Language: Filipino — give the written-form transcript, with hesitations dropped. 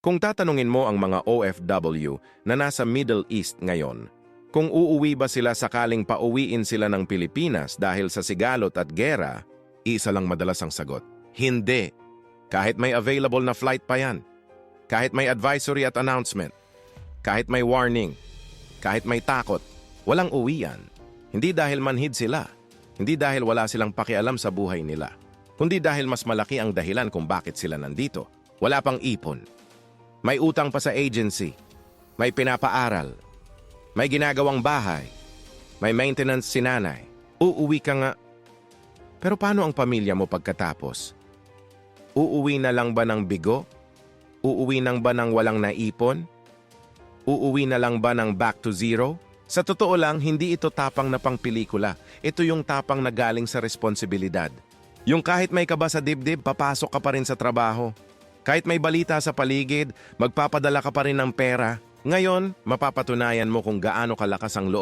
Kung tatanungin mo ang mga OFW na nasa Middle East ngayon, kung uuwi ba sila sakaling pauwiin sila ng Pilipinas dahil sa sigalot at gera, isa lang madalas ang sagot. Hindi. Kahit may available na flight pa yan. Kahit may advisory at announcement. Kahit may warning. Kahit may takot. Walang uwian. Hindi dahil manhid sila. Hindi dahil wala silang pakialam sa buhay nila. Kundi dahil mas malaki ang dahilan kung bakit sila nandito. Wala pang ipon. May utang pa sa agency. May pinapaaral. May ginagawang bahay. May maintenance si nanay. Uuwi ka nga. Pero paano ang pamilya mo pagkatapos? Uuwi na lang ba ng bigo? Uuwi nang ba ng walang naipon? Uuwi na lang ba ng back to zero? Sa totoo lang, hindi ito tapang na pang pelikula. Ito yung tapang na galing sa responsibilidad. Yung kahit may kaba sa dibdib, papasok ka pa rin sa trabaho. Kahit may balita sa paligid, magpapadala ka pa rin ng pera. Ngayon, mapapatunayan mo kung gaano kalakas ang loob